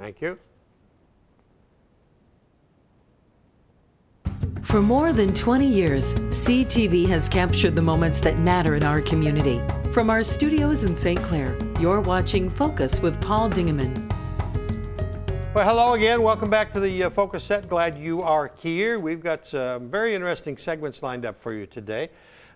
Thank you. For more than 20 years, CTV has captured the moments that matter in our community. From our studios in St. Clair, you're watching Focus with Paul Dingeman. Well, hello again. Welcome back to the Focus set. Glad you are here. We've got some very interesting segments lined up for you today.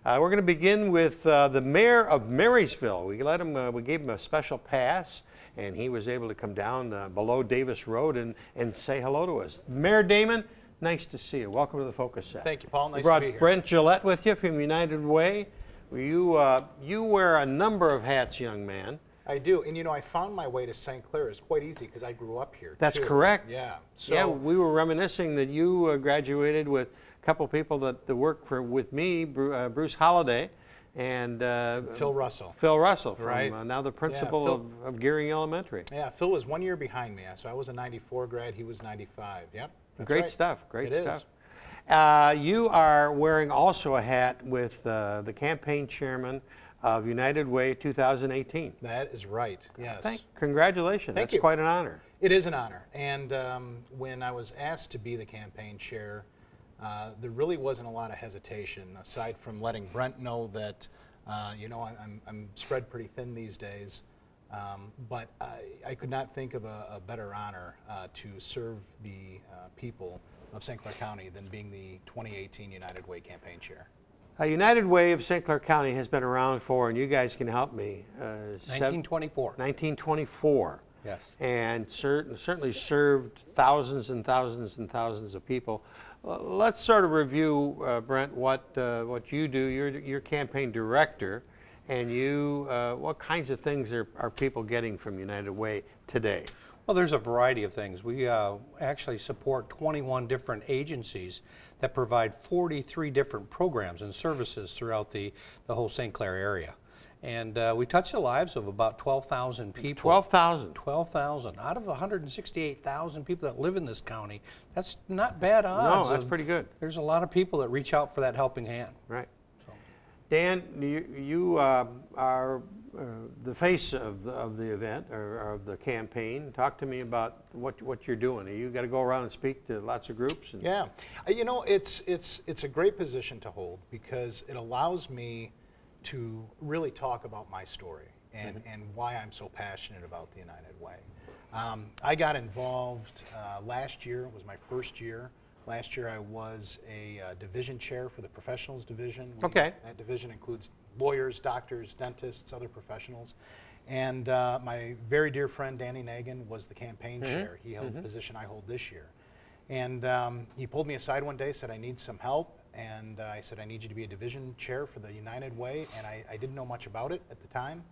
We're going to begin with the mayor of Marysville. We gave him a special pass, and he was able to come down below Davis Road and say hello to us. Mayor Damon, nice to see you. Welcome to the Focus set. Thank you, Paul. Nice to be here. Brought Brent Gillette with you from United Way. You wear a number of hats, young man. I do, and you know, I found my way to St. Clair. It's quite easy because I grew up here. That's too. correct. Yeah. So, yeah, we were reminiscing that you graduated with a couple people that work with me, Bruce Holliday and Phil Russell. Phil Russell, from, right. Now the principal of Gearing Elementary. Yeah, Phil was 1 year behind me, so I was a '94 grad. He was '95. Yep. Great right. stuff. Great it stuff. Is. You are wearing also a hat with the campaign chairman of United Way 2018. That is right, yes. Congratulations. Thank That's you. quite an honor. It is an honor. And when I was asked to be the campaign chair, there really wasn't a lot of hesitation, aside from letting Brent know that, you know, I'm spread pretty thin these days. But I could not think of a better honor to serve the people of St. Clair County than being the 2018 United Way campaign chair. United Way of St. Clair County has been around for, and you guys can help me, 1924. 1924. Yes. And certainly served thousands and thousands and thousands of people. Let's sort of review, Brent, what you do. You're campaign director, and what kinds of things are people getting from United Way today? Well, there's a variety of things. We actually support 21 different agencies that provide 43 different programs and services throughout the whole St. Clair area. And we touch the lives of about 12,000 people. 12,000? 12,000. Out of the 168,000 people that live in this county, that's not bad odds. No, that's pretty good. There's a lot of people that reach out for that helping hand. Right. So. Dan, you are the face of the event, or of the campaign. Talk to me about what you're doing. You got to go around and speak to lots of groups. Yeah, you know, it's a great position to hold because it allows me to really talk about my story and why I'm so passionate about the United Way. I got involved last year. It was my first year. Last year I was a division chair for the professionals division. That division includes lawyers, doctors, dentists, other professionals. And my very dear friend Danny Nagin was the campaign chair. He held the position I hold this year. And he pulled me aside one day, said, I need some help. And I said, I need you to be a division chair for the United Way. And I didn't know much about it at the time.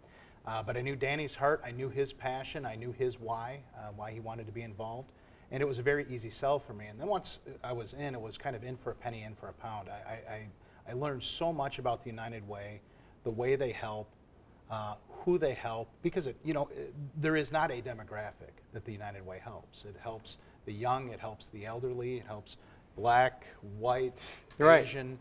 But I knew Danny's heart. I knew his passion. I knew his why he wanted to be involved. And it was a very easy sell for me. And then once I was in, it was kind of in for a penny, in for a pound. I learned so much about the United Way, the way they help, who they help, because there is not a demographic that the United Way helps. It helps the young, it helps the elderly, it helps black, white, Asian,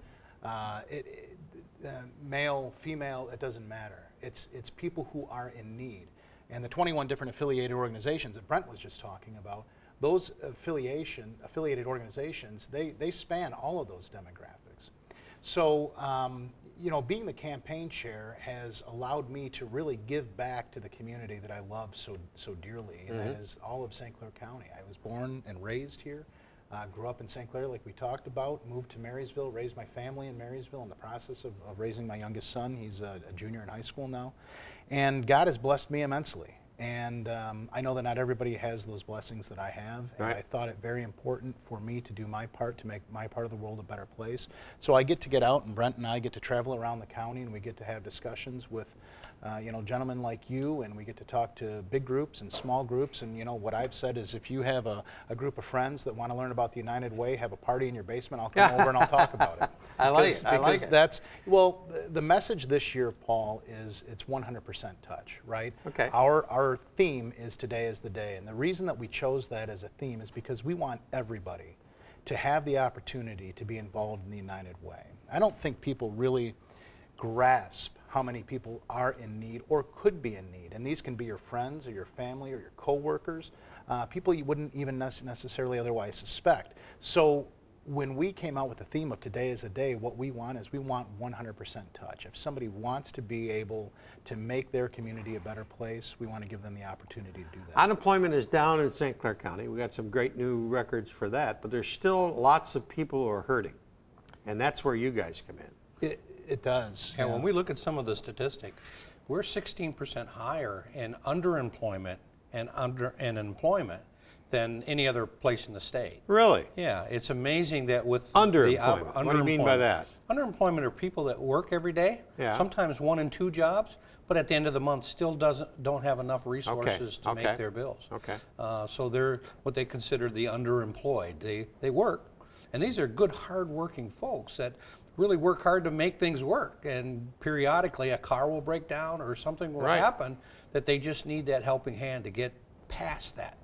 male, female, it doesn't matter. It's people who are in need. And the 21 different affiliated organizations that Brent was just talking about, those affiliated organizations, they span all of those demographics. So, you know, being the campaign chair has allowed me to really give back to the community that I love so dearly, and that is all of St. Clair County. I was born and raised here, grew up in St. Clair like we talked about, moved to Marysville, raised my family in Marysville in the process of raising my youngest son. He's a junior in high school now, and God has blessed me immensely. And I know that not everybody has those blessings that I have, and I thought it very important for me to do my part to make my part of the world a better place. So I get to get out, and Brent and I get to travel around the county, and we get to have discussions with you know, gentlemen like you, and we get to talk to big groups and small groups. And you know, what I've said is, if you have a group of friends that want to learn about the United Way, have a party in your basement, I'll come over and I'll talk about it. I like it. I like it. That's, well, the message this year, Paul, is it's 100% touch, right? Okay. Our theme is Today is the Day, and the reason that we chose that as a theme is because we want everybody to have the opportunity to be involved in the United Way. I don't think people really grasp how many people are in need or could be in need need. And these can be your friends or your family or your coworkers, people you wouldn't even necessarily otherwise suspect. So when we came out with the theme of Today is the Day, what we want is we want 100% touch. If somebody wants to be able to make their community a better place, we want to give them the opportunity to do that. Unemployment is down in St. Clair County. We got some great new records for that, but there's still lots of people who are hurting. And that's where you guys come in. It does. And when we look at some of the statistics, we're 16% higher in underemployment and employment than any other place in the state. Really? Yeah, it's amazing that with underemployment. What do you mean by that? Underemployment are people that work every day, sometimes 1 and 2 jobs, but at the end of the month still don't have enough resources to make their bills. Okay. So they're what they consider the underemployed. They work, and these are good, hard-working folks that really work hard to make things work, and periodically a car will break down or something will happen that they just need that helping hand to get past that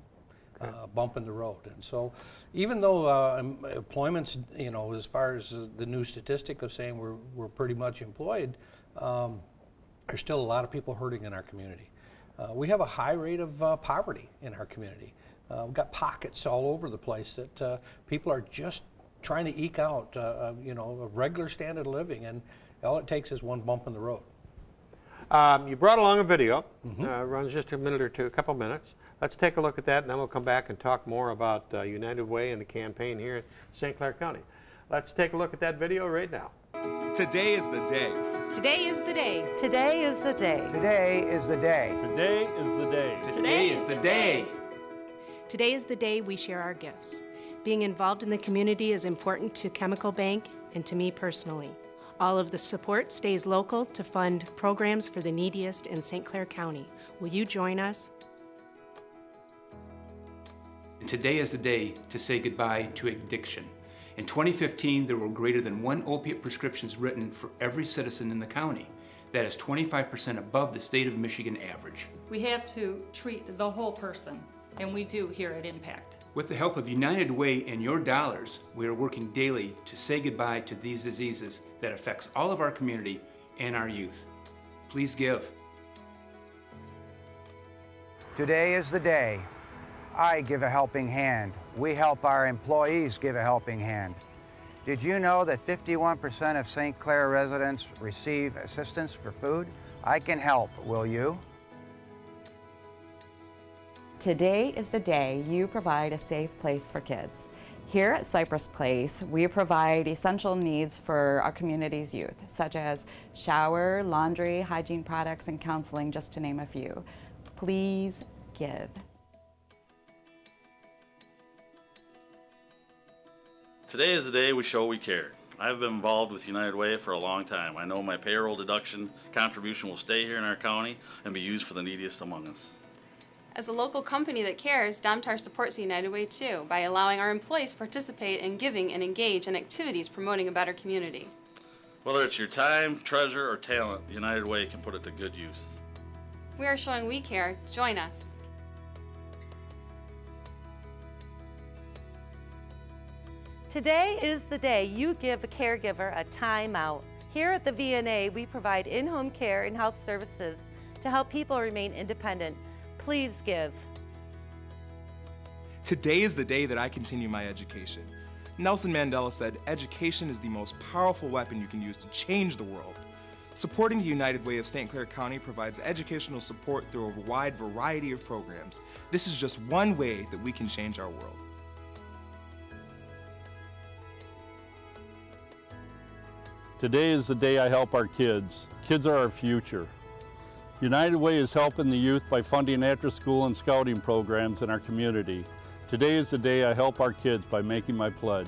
bump in the road. And so even though employment's, as far as the new statistic of saying we're pretty much employed, there's still a lot of people hurting in our community. We have a high rate of poverty in our community. We've got pockets all over the place that people are just trying to eke out, a regular standard of living, and all it takes is one bump in the road. You brought along a video. Runs just a minute or two, a couple minutes. Let's take a look at that, and then we'll come back and talk more about United Way and the campaign here in St. Clair County. Let's take a look at that video right now. Today is the day. Today is the day. Today is the day. Today is the day. Today is the day. Today is the day. Today is the day we share our gifts. Being involved in the community is important to Chemical Bank and to me personally. All of the support stays local to fund programs for the neediest in St. Clair County. Will you join us? Today is the day to say goodbye to addiction. In 2015, there were greater than 1 opiate prescriptions written for every citizen in the county. That is 25% above the state of Michigan average. We have to treat the whole person, and we do here at Impact. With the help of United Way and your dollars, we are working daily to say goodbye to these diseases that affects all of our community and our youth. Please give. Today is the day. I give a helping hand. We help our employees give a helping hand. Did you know that 51% of St. Clair residents receive assistance for food? I can help, will you? Today is the day you provide a safe place for kids. Here at Cypress Place, we provide essential needs for our community's youth, such as shower, laundry, hygiene products, and counseling, just to name a few. Please give. Today is the day we show we care. I've been involved with United Way for a long time. I know my payroll deduction contribution will stay here in our county and be used for the neediest among us. As a local company that cares, Domtar supports United Way too by allowing our employees to participate in giving and engage in activities promoting a better community. Whether it's your time, treasure, or talent, United Way can put it to good use. We are showing we care. Join us. Today is the day you give a caregiver a time out. Here at the VNA, we provide in-home care and health services to help people remain independent. Please give. Today is the day that I continue my education. Nelson Mandela said, education is the most powerful weapon you can use to change the world. Supporting the United Way of St. Clair County provides educational support through a wide variety of programs. This is just one way that we can change our world. Today is the day I help our kids. Kids are our future. United Way is helping the youth by funding after-school and scouting programs in our community. Today is the day I help our kids by making my pledge.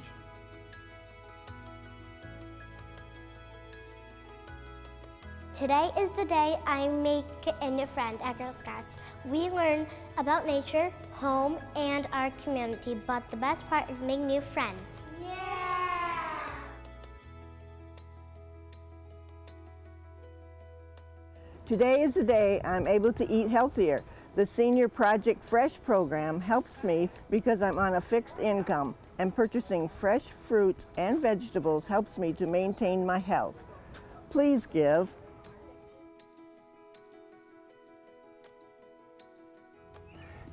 Today is the day I make a new friend at Girl Scouts. We learn about nature, home, and our community, but the best part is making new friends. Today is the day I'm able to eat healthier. The Senior Project Fresh program helps me because I'm on a fixed income, and purchasing fresh fruits and vegetables helps me to maintain my health. Please give.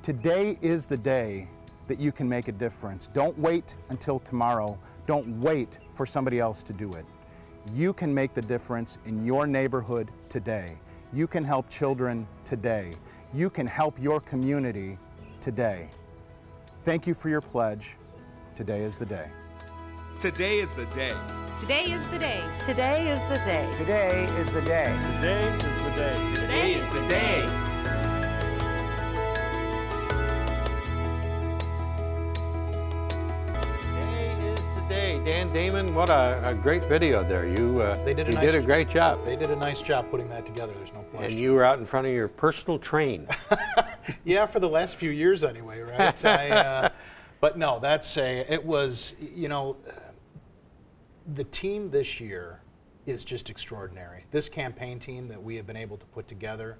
Today is the day that you can make a difference. Don't wait until tomorrow. Don't wait for somebody else to do it. You can make the difference in your neighborhood today. You can help children today. You can help your community today. Thank you for your pledge. Today is the day. Today is the day. Today is the day. Today is the day. Today is the day. Today is the day. Today is the day. Dan Damon, what a great video there. You did a great job. They did a nice job putting that together, there's no question. And you were out in front of your personal train. Yeah, for the last few years anyway, right? But no, it was, you know, the team this year is just extraordinary. This campaign team that we have been able to put together,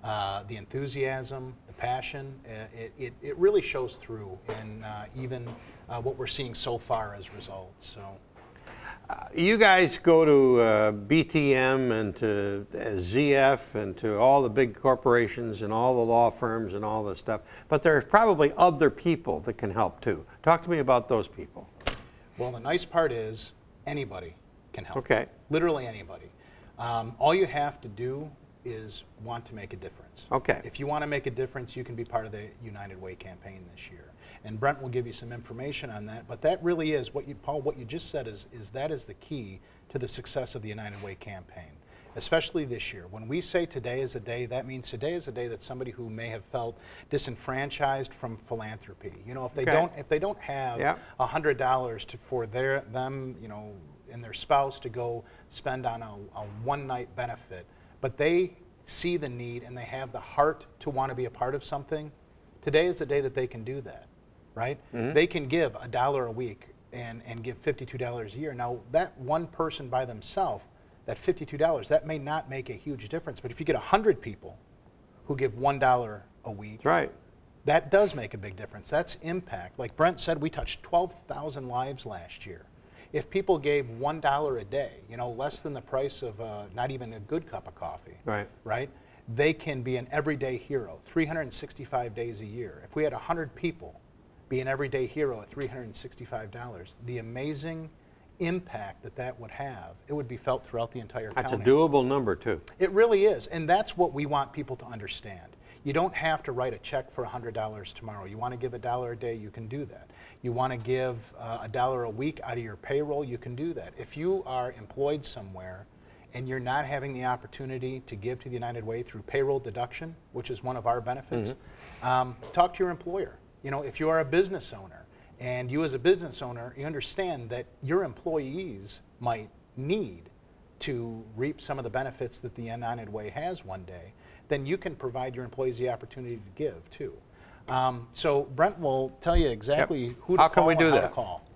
the enthusiasm, the passion, it really shows through in even what we're seeing so far as results. So, you guys go to BTM and to ZF and to all the big corporations and all the law firms and all this stuff, but there's probably other people that can help too. Talk to me about those people. Well, the nice part is anybody can help. Okay. Literally anybody. All you have to do is want to make a difference. Okay. If you want to make a difference, you can be part of the United Way campaign this year. And Brent will give you some information on that, but that really is what you, Paul, what you just said is that is the key to the success of the United Way campaign, especially this year. When we say today is a day, that means today is a day that somebody who may have felt disenfranchised from philanthropy, you know, if they don't have $100 for them, you know, and their spouse to go spend on a one-night benefit, but they see the need and they have the heart to want to be a part of something, today is the day that they can do that, right? Mm-hmm. They can give $1 a week and give $52 a year. Now, that one person by themselves, that $52, that may not make a huge difference, but if you get 100 people who give $1 a week, right, that does make a big difference. That's impact. Like Brent said, we touched 12,000 lives last year. If people gave $1 a day, you know, less than the price of not even a good cup of coffee, right? They can be an everyday hero, 365 days a year. If we had 100 people be an everyday hero at $365, the amazing impact that would have, it would be felt throughout the entire county. That's a doable number too. It really is, and that's what we want people to understand. You don't have to write a check for $100 tomorrow. You want to give $1 a day, you can do that. You want to give $1 a week out of your payroll, you can do that. If you are employed somewhere and you're not having the opportunity to give to the United Way through payroll deduction, which is one of our benefits, talk to your employer. You know, if you are a business owner and you as a business owner, you understand that your employees might need to reap some of the benefits that the United Way has one day, then you can provide your employees the opportunity to give too. So Brent will tell you exactly who to call. How can we do that?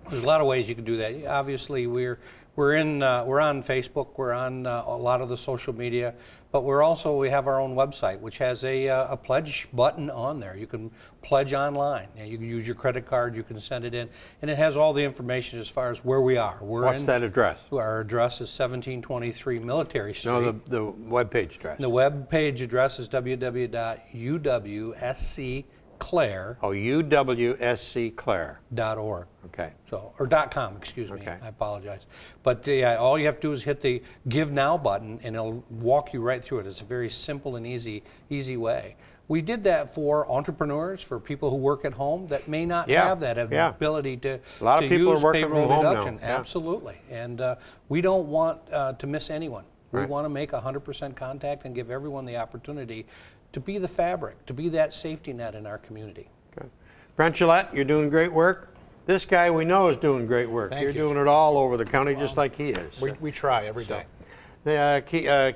There's a lot of ways you can do that. Obviously, we're on Facebook, we're on a lot of the social media, but we have our own website, which has a pledge button on there. You can pledge online. You can use your credit card, you can send it in, and it has all the information as far as where we are. What's that address? Our address is 1723 Military Street. No, the web page address. The web page address is www.uwscclair. uwscclair.org. Okay. So, or .com, excuse me. I apologize. But all you have to do is hit the Give Now button, and it'll walk you right through it. It's a very simple and easy way. We did that for entrepreneurs, for people who work at home that may not have that ability to a lot of people use are working payroll from home deduction. now. Absolutely. And we don't want to miss anyone. We want to make 100% contact and give everyone the opportunity to be the fabric, to be that safety net in our community. Okay. Brent Gillette, you're doing great work. This guy we know is doing great work. You're doing it all over the county just like he is. We try every day.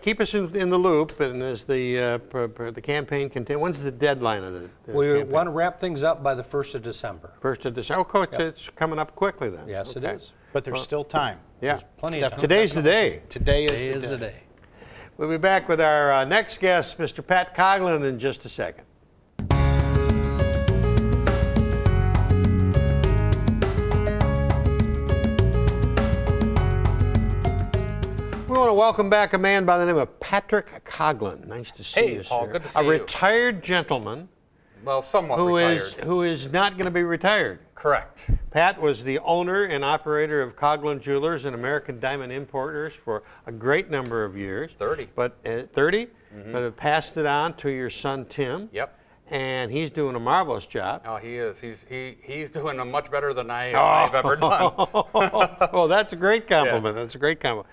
Keep us in the loop, and as the campaign continues, when's the deadline of the We campaign? want to wrap things up by the 1st of December. 1st of December. Oh, course, it's coming up quickly then. Yes, it is. But there's still time. Yeah. There's plenty of time. Today's the day. Today is the day. We'll be back with our next guest, Mr. Pat Coughlin, in just a second. We want to welcome back a man by the name of Patrick Coughlin. Nice to see you, Paul, sir. good to see a you. retired gentleman well, somewhat retired. Who is not going to be retired. Correct. Pat was the owner and operator of Coughlin Jewelers and American Diamond Importers for a great number of years. 30. But 30? Mm-hmm. But have passed it on to your son, Tim. Yep. And he's doing a marvelous job. Oh, he is. He's doing a much better than I've ever done. Well, that's a great compliment. Yeah. That's a great compliment.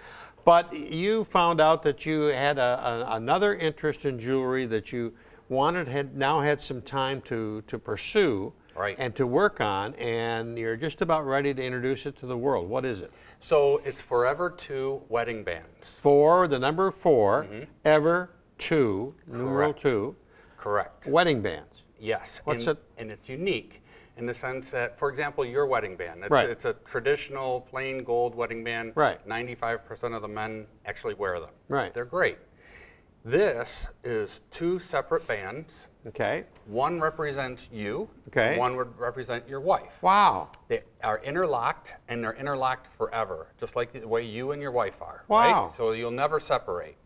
But you found out that you had another interest in jewelry that you now had some time to pursue, right, and to work on, and you're just about ready to introduce it to the world. What is it? So it's Forever 2 wedding bands. The number 4, mm-hmm, ever 2, numeral 2. Correct. Wedding bands. Yes. What's it? And it's unique in the sense that, for example, your wedding band. Right. It's a traditional plain gold wedding band. Right. 95% of the men actually wear them. Right. They're great. This is 2 separate bands. Okay. One represents you. Okay. One would represent your wife. Wow. They are interlocked, and they're interlocked forever, just like the way you and your wife are. Wow. Right? So you'll never separate.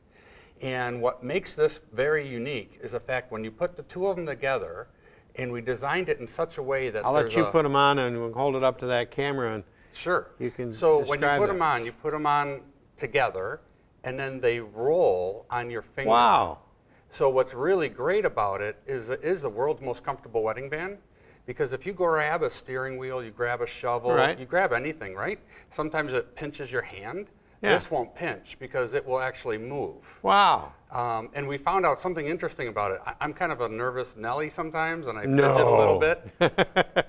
And what makes this very unique is the fact when you put the 2 of them together, and we designed it in such a way that I'll let you put them on, and we'll hold it up to that camera, and sure, you can. So when you put them on, you put them on together, and then they roll on your finger. Wow. So what's really great about it is the world's most comfortable wedding band, because if you grab a steering wheel, you grab a shovel, right, you grab anything, right? Sometimes it pinches your hand. Yeah. This won't pinch because it will actually move. Wow. And we found out something interesting about it. I'm kind of a nervous Nelly sometimes, and I fidget a little bit.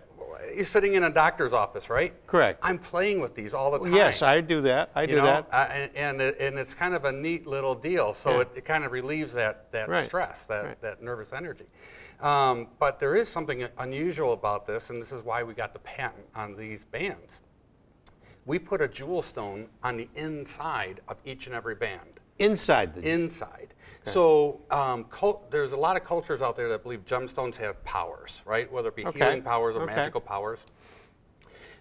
You're sitting in a doctor's office, right? Correct. I'm playing with these all the time. Yes, I do that. I do that. And it's kind of a neat little deal. So yeah, it kind of relieves that right, stress, right, that nervous energy. But there is something unusual about this, and this is why we got the patent on these bands. We put a jewel stone on the inside of each and every band. Inside the inside. Okay. So there's a lot of cultures out there that believe gemstones have powers, right? Whether it be healing powers or magical powers.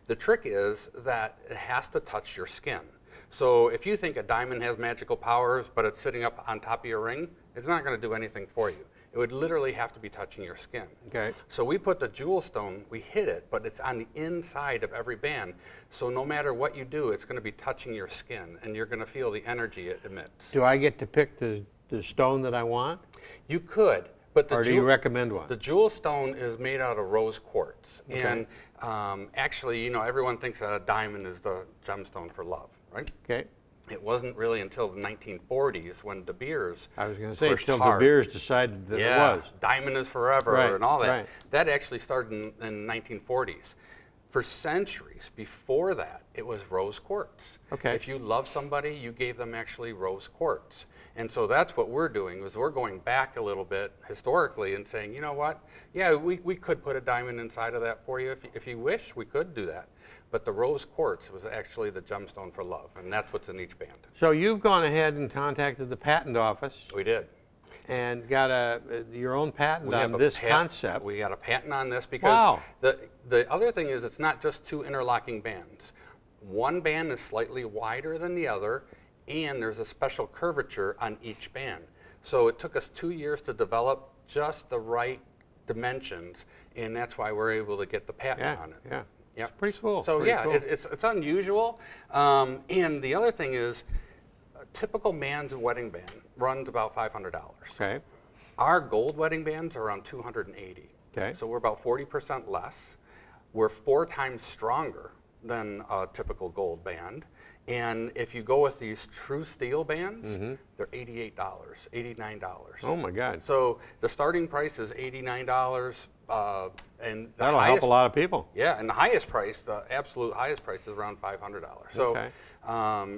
The trick is that it has to touch your skin. So if you think a diamond has magical powers, but it's sitting up on top of your ring, it's not going to do anything for you. It would literally have to be touching your skin. Okay. So we put the jewel stone, we hit it, but it's on the inside of every band. So no matter what you do, it's going to be touching your skin, and you're going to feel the energy it emits. Do I get to pick the stone that I want? You could, but or do you recommend one? The jewel stone is made out of rose quartz, okay, and actually, you know, everyone thinks that a diamond is the gemstone for love, right? Okay. It wasn't really until the 1940s when De Beers I was going to say, until De Beers decided that it was. Diamond is forever, right, and all that. Right. That actually started in the 1940s. For centuries before that, it was rose quartz. Okay. If you love somebody, you gave them actually rose quartz. And so that's what we're doing, is we're going back a little bit historically and saying, you know what, yeah, we could put a diamond inside of that for you. If you wish, we could do that. But the rose quartz was actually the gemstone for love, and that's what's in each band. So you've gone ahead and contacted the patent office. We did. And got your own patent on this concept. We got a patent on this because the other thing is it's not just 2 interlocking bands. One band is slightly wider than the other, and there's a special curvature on each band. So it took us 2 years to develop just the right dimensions, and that's why we're able to get the patent on it. Yeah. Yeah, it's pretty cool. So pretty cool. It's unusual, and the other thing is, a typical man's wedding band runs about $500. Okay. Our gold wedding bands are around $280. Okay. So we're about 40% less. We're 4 times stronger than a typical gold band, and if you go with these true steel bands, they're $88, $89. Oh my God! So the starting price is $89. And that'll help a lot of people. Yeah, and the highest price, the absolute highest price, is around $500. So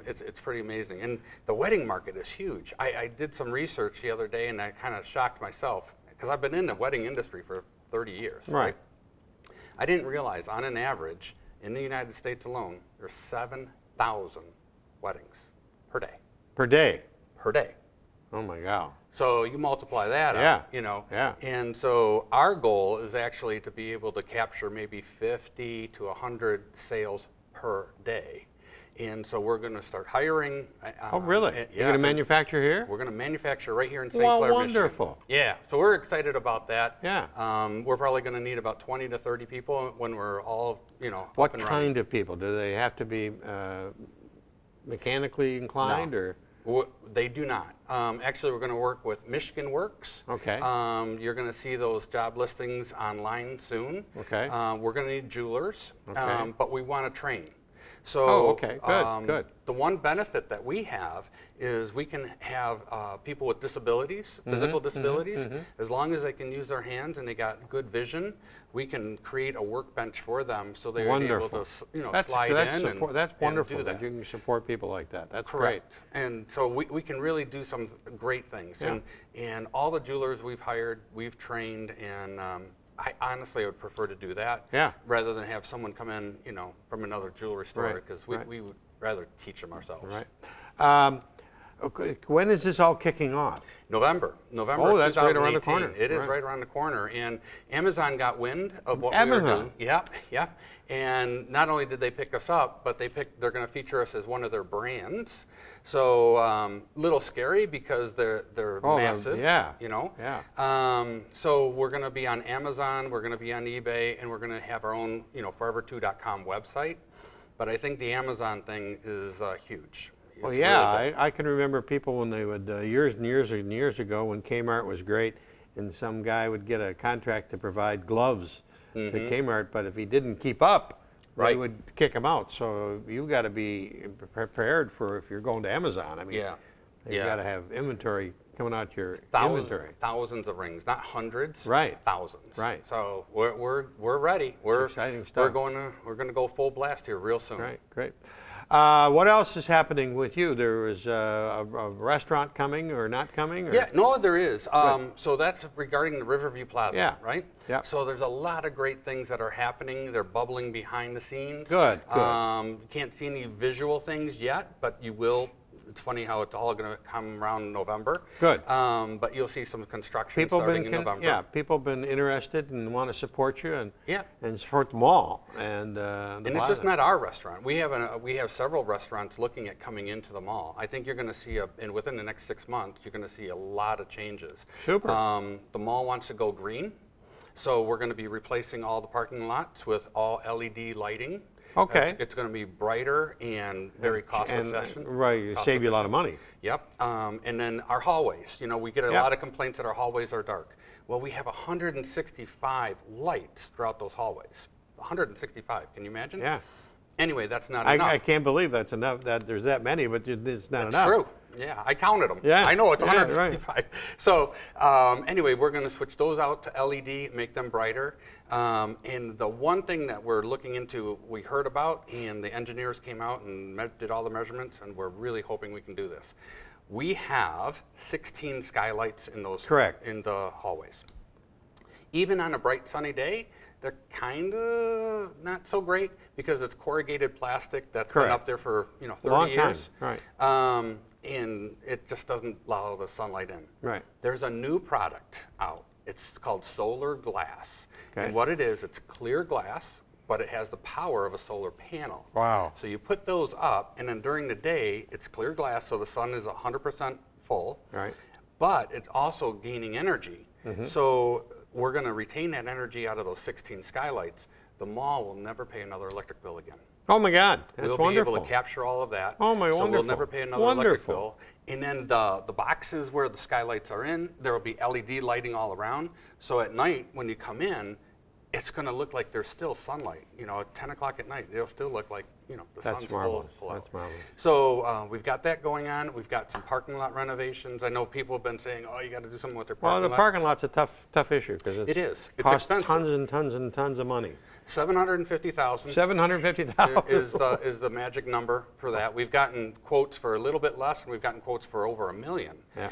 it's pretty amazing. And the wedding market is huge. I did some research the other day, and I kind of shocked myself, because I've been in the wedding industry for 30 years. Right. I didn't realize, on an average, in the United States alone, there's 7,000 weddings per day. Per day? Per day. Oh my God. So you multiply that out, you know. Yeah. And so our goal is actually to be able to capture maybe 50 to 100 sales per day. And so we're going to start hiring. Oh, really? You're going to manufacture here? We're going to manufacture right here in St. Clair, Michigan. Wonderful. Yeah, so we're excited about that. Yeah. We're probably going to need about 20 to 30 people when we're all, you know, What up and kind running. of people? Do they have to be mechanically inclined, No. or? They do not. Actually, we're going to work with Michigan Works. Okay. You're going to see those job listings online soon. Okay. We're going to need jewelers, Okay. but we want to train. So, Oh, okay. Good, good. The one benefit that we have is we can have people with disabilities, physical disabilities, as long as they can use their hands and they got good vision, we can create a workbench for them so they're able to, you know, slide in and that's wonderful and do that you can support people like that. That's Correct. And so we can really do some great things. Yeah. And all the jewelers we've hired, we've trained, and I honestly would prefer to do that rather than have someone come in, you know, from another jewelry store, because we would rather teach them ourselves. Right. Okay. When is this all kicking off? November. Oh, that's right around the 2018. corner. It is right around the corner. And Amazon got wind of what we were Amazon? doing. Yep, yep. And not only did they pick us up, but they're going to feature us as one of their brands. So little scary because they're massive. Yeah. You know. Yeah. So we're going to be on Amazon. We're going to be on eBay, and we're going to have our own, you know, forever2.com website. But I think the Amazon thing is huge. Well, It's yeah, really big. I can remember people when they would, years and years and years ago when Kmart was great, and some guy would get a contract to provide gloves to Kmart, but if he didn't keep up, they would kick him out. So you got to be prepared for if you're going to Amazon. I mean, you got to have inventory coming out your inventory. Thousands of rings, not hundreds. Right. Thousands. Right. So we're ready. We're exciting stuff. We're going to go full blast here real soon. Right. Great. What else is happening with you? There is a restaurant coming or not coming? Or? Yeah, no, there is. So that's regarding the Riverview Plaza, right? Yeah. So there's a lot of great things that are happening. They're bubbling behind the scenes. Good, good. You can't see any visual things yet, but you will. It's funny how it's all going to come around November. Good. But you'll see some construction starting in November. Yeah, people have been interested and want to support you and support the mall and and it's just not our restaurant. We have several restaurants looking at coming into the mall. I think you're going to see and within the next 6 months, you're going to see a lot of changes. Super. The mall wants to go green, so we're going to be replacing all the parking lots with all LED lighting. Okay. It's going to be brighter and very cost efficient. Right, save you a lot of money. Yep. And then our hallways. You know, we get a lot of complaints that our hallways are dark. Well, we have 165 lights throughout those hallways. 165. Can you imagine? Yeah. Anyway, that's not enough. I can't believe that's enough. That there's that many, but it's not enough. That's true. Yeah, I counted them. Yeah. I know it's 165. Right. So anyway, we're going to switch those out to LED, make them brighter. And the one thing that we're looking into, we heard about, and the engineers came out and did all the measurements, and we're really hoping we can do this. We have 16 skylights in those in the hallways. Even on a bright sunny day, they're kind of not so great because it's corrugated plastic that's been up there for 30 Long years. time. Right. And it just doesn't allow the sunlight in. Right. There's a new product out. It's called solar glass. Okay. And what it is, it's clear glass, but it has the power of a solar panel. Wow. So you put those up, and then during the day, it's clear glass, so the sun is 100% full. Right. But it's also gaining energy. So we're going to retain that energy out of those 16 skylights. The mall will never pay another electric bill again. Oh my God, that's we'll wonderful. be able to capture all of that. Oh my, so wonderful. we'll never pay another electric bill. And then the boxes where the skylights are in, there will be LED lighting all around. So at night when you come in, it's going to look like there's still sunlight. You know, at 10 o'clock at night, it'll still look like, the sun's full out. That's marvelous. So we've got that going on. We've got some parking lot renovations. I know people have been saying, oh, you got to do something with their parking lot. Well, the parking lot's a tough issue because it is. It's costs expensive. Tons and tons and tons of money. $750,000. $750,000 is the magic number for that. We've gotten quotes for a little bit less, and we've gotten quotes for over $1 million. Yeah.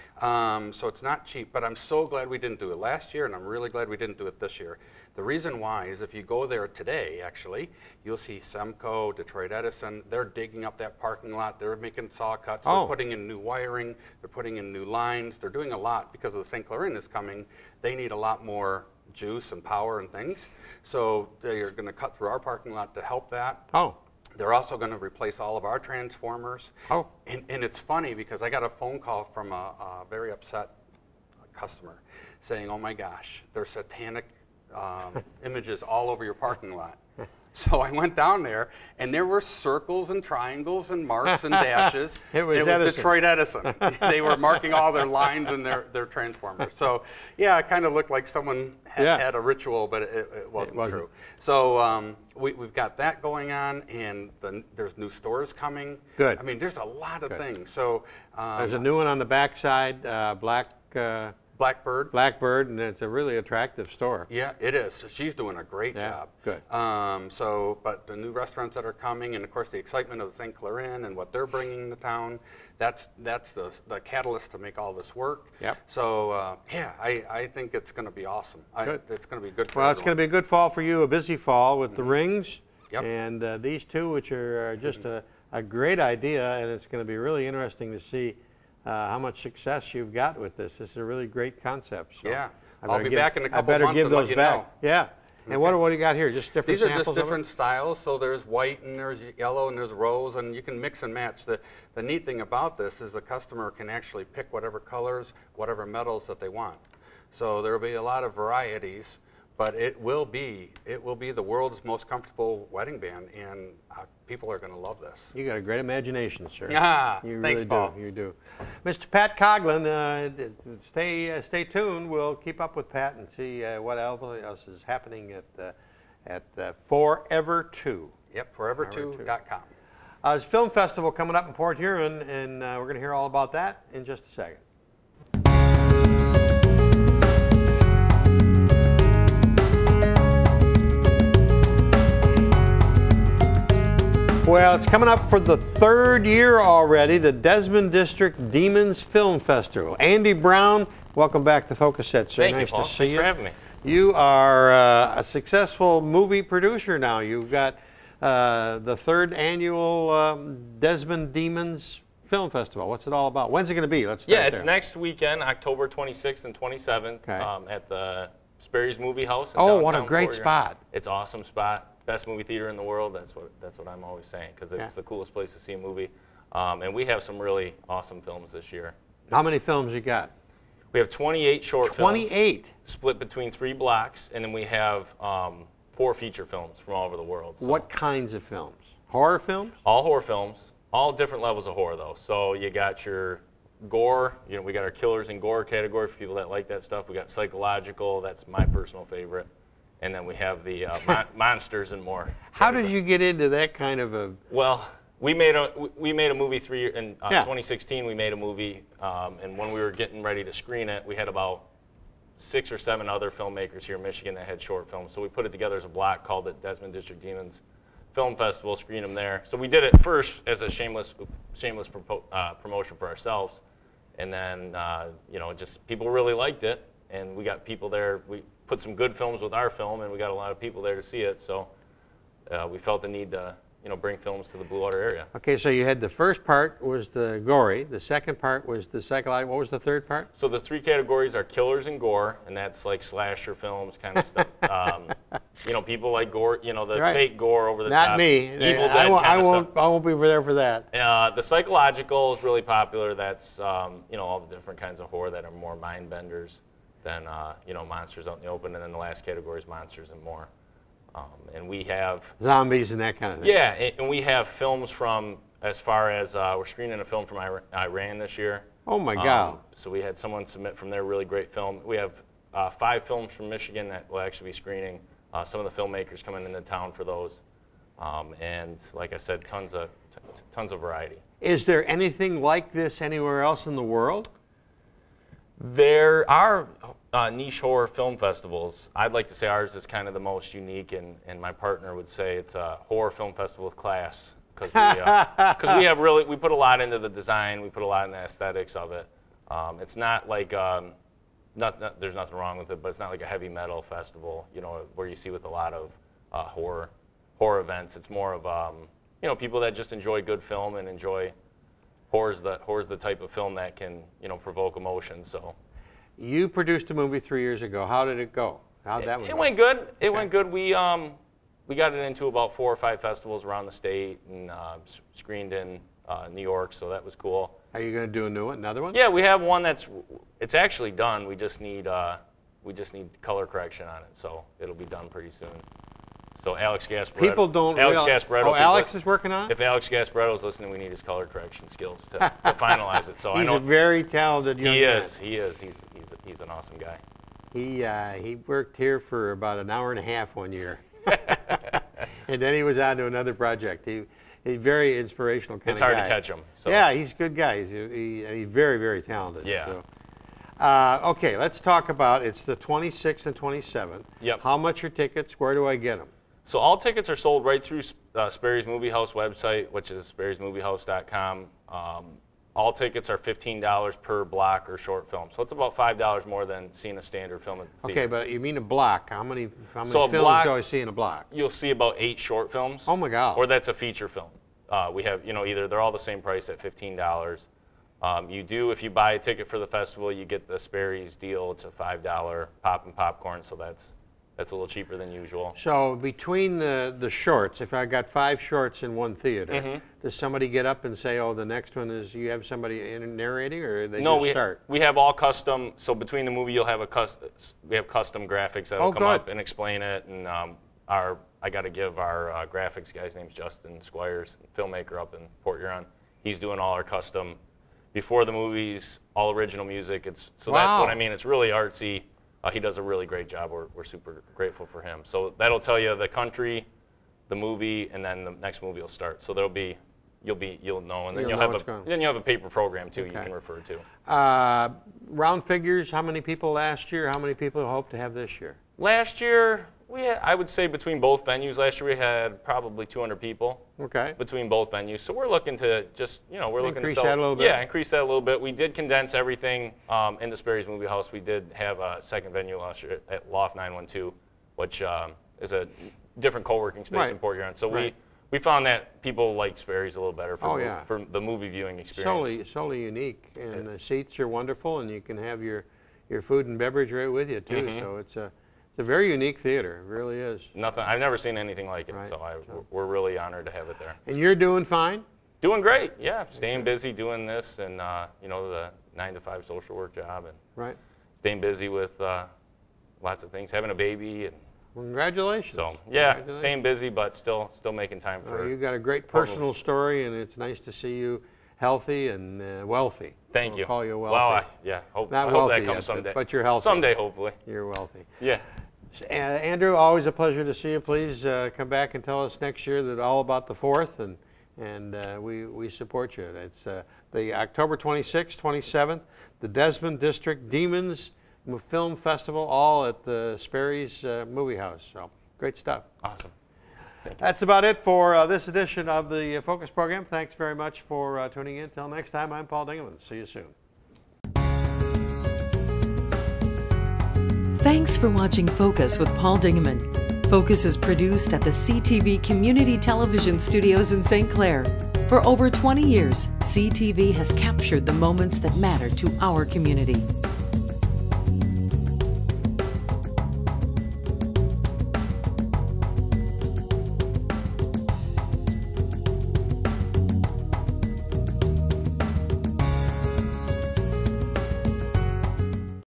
So it's not cheap, but I'm so glad we didn't do it last year, and I'm really glad we didn't do it this year. The reason why is if you go there today, actually, you'll see Semco, Detroit Edison. They're digging up that parking lot. They're making saw cuts. They're putting in new wiring. They're putting in new lines. They're doing a lot because of the St. Clair Inn is coming. They need a lot more juice and power and things. So they're going to cut through our parking lot to help that. Oh. They're also going to replace all of our transformers. Oh. And it's funny because I got a phone call from a very upset customer saying, oh my gosh, there's satanic images all over your parking lot. So I went down there, and there were circles and triangles and marks and dashes. It was Detroit Edison. They were marking all their lines and their transformers. So yeah, it kind of looked like someone had a ritual, but it wasn't true. So we've got that going on, and there's new stores coming. Good. I mean, there's a lot of things. So there's a new one on the backside, Blackbird, and it's a really attractive store. Yeah, it is. So she's doing a great job. Good. But the new restaurants that are coming, and of course the excitement of the St. Clair Inn and what they're bringing to town, that's the catalyst to make all this work. Yep. So yeah, I think it's going to be awesome. Good. It's going to be good for Well, it's going to be a good fall for you, a busy fall with the rings. Yep. And these two, which are just a great idea, and it's going to be really interesting to see how much success you've got with this. This is a really great concept. So yeah, I'll be back in a couple months. I better give those back. Know. Yeah. And what do you got here? Just different samples? These are just different styles. So there's white and there's yellow and there's rose, and you can mix and match. The neat thing about this is the customer can actually pick whatever colors, whatever metals that they want. So there will be a lot of varieties, but it will be the world's most comfortable wedding band, and people are going to love this. You got a great imagination, sir. Yeah, you thanks, really Paul. do. You do. Mr. Pat Coughlin, stay tuned. We'll keep up with Pat and see what else is happening at Forever 2. Yep, forever2.com. There's a film festival coming up in Port Huron, and we're going to hear all about that in just a second. Well, it's coming up for the third year already, the Desmond District Demons Film Festival. Andy Brown, welcome back to Focus Set, sir. Thank nice you, Paul. to see Thanks you. for having me. You are a successful movie producer now. You've got the third annual Desmond Demons Film Festival. What's it all about? When's it going to be? Let's start it's next weekend, October 26th and 27th, at the Sperry's Movie House in Oh, what a downtown great Port Huron. spot. It's an awesome spot. Best movie theater in the world. That's what I'm always saying, because it's the coolest place to see a movie. And we have some really awesome films this year. How many films you got? We have 28 short 28? Films. Split between 3 blocks, and then we have 4 feature films from all over the world. So. What kinds of films? Horror films? All horror films. All different levels of horror, though. So you got your gore. You know, we got our killers and gore category for people that like that stuff. We got psychological. That's my personal favorite. And then we have the monsters and more. How did you get into that kind of a? Well, we made a movie in 2016. We made a movie, and when we were getting ready to screen it, we had about 6 or 7 other filmmakers here in Michigan that had short films. So we put it together as a block, called it Desmond District Demons Film Festival. Screened them there. So we did it first as a shameless promotion for ourselves, and then just people really liked it, and we got people there. We put some good films with our film, and we got a lot of people there to see it. So we felt the need to, bring films to the Blue Water area. Okay, so you had the first part was the gory, the second part was the psychological. What was the third part? So the 3 categories are killers and gore, and that's like slasher films kind of stuff. People like gore, the fake gore over the top. Not me. Evil Dead I won't be there for that. The psychological is really popular. That's all the different kinds of horror that are more mind benders than monsters out in the open, and then the last category is monsters and more. And we have zombies and that kind of thing. Yeah, and we have films from as far as we're screening a film from Iran this year. Oh my God! So we had someone submit from their really great film. We have 5 films from Michigan that will actually be screening. Some of the filmmakers coming into town for those, and like I said, tons of variety. Is there anything like this anywhere else in the world? There are niche horror film festivals. I'd like to say ours is kind of the most unique, and my partner would say it's a horror film festival with class, because we put a lot into the design, we put a lot in the aesthetics of it. It's not like there's nothing wrong with it, but it's not like a heavy metal festival, where you see with a lot of horror events. It's more of people that just enjoy good film and enjoy. Horror's the type of film that can, provoke emotion. So, you produced a movie 3 years ago. How did it go? How'd that one go? It went good. It went good. We we got it into about 4 or 5 festivals around the state and screened in New York, so that was cool. Are you going to do a new one, another one? Yeah, we have one it's actually done. We just need color correction on it, so it'll be done pretty soon. So Alex Gasparetto. People don't Gasparetto. Oh, Alex is working on it? If Alex Gasparetto's listening, we need his color correction skills to finalize it. So He's I know a very talented young man. He is. He's an awesome guy. He worked here for about an hour and a half one year. And then he was on to another project. He's very inspirational kind It's of guy. hard to catch him. So. Yeah, he's a good guy. He's very, very talented. Yeah. So. Okay, let's talk about, it's the 26th and 27th. Yep. How much are tickets? Where do I get them? So all tickets are sold right through Sperry's Movie House website, which is sperrysmoviehouse.com. All tickets are $15 per block or short film. So it's about $5 more than seeing a standard film at the theater. Okay, but you mean a block. How many films block, do I see in a block? You'll see about 8 short films. Oh my God. Or that's a feature film. We have, either they're all the same price at $15. You do, if you buy a ticket for the festival, you get the Sperry's deal. It's a $5 pop and popcorn, so that's a little cheaper than usual. So between the shorts, if I got 5 shorts in one theater, does somebody get up and say, oh, the next one is, you have somebody narrating, or they just start? We have all custom, so between the movie you'll have we have custom graphics that'll come up and explain it, and I got to give our graphics guy's name's Justin Squires, filmmaker up in Port Huron. He's doing all our custom, before the movies, all original music. That's what I mean, it's really artsy. He does a really great job. We're super grateful for him. So that'll tell you the country, the movie, and then the next movie will start. So there'll be, you'll know, and then you'll have a paper program too you can refer to. Round figures, how many people last year? How many people hope to have this year? Last year, I would say between both venues, last year we had probably 200 people. Okay. Between both venues. So we're looking to just, we're looking to increase that a little bit. Yeah, increase that a little bit. We did condense everything into Sperry's Movie House. We did have a second venue last year at Loft 912, which is a different co-working space in Port Huron. So we found that people like Sperry's a little better for the movie viewing experience. Solely unique, and the seats are wonderful, and you can have your food and beverage right with you too. So it's a very unique theater. It really is. I've never seen anything like it, so we're really honored to have it there. And you're doing fine? Doing great, yeah. Staying busy doing this and, the 9 to 5 social work job. And staying busy with lots of things, having a baby. And congratulations. So, yeah, staying busy, but still making time for you've got a great personal story, and it's nice to see you healthy and wealthy. Thank you. I'll call you wealthy. Well, Not I hope wealthy that comes yet, someday. But you're healthy. Someday, hopefully. You're wealthy. Yeah. Andrew, always a pleasure to see you. Please come back and tell us next year that all about the 4th, and we support you. It's the October 26th, 27th, the Desmond District Demons Film Festival, all at the Sperry's Movie House. So great stuff. Awesome. That's about it for this edition of the Focus program. Thanks very much for tuning in. Till next time, I'm Paul Dingelman. See you soon. Thanks for watching Focus with Paul Dingelman. Focus is produced at the CTV Community Television Studios in St. Clair. For over 20 years, CTV has captured the moments that matter to our community.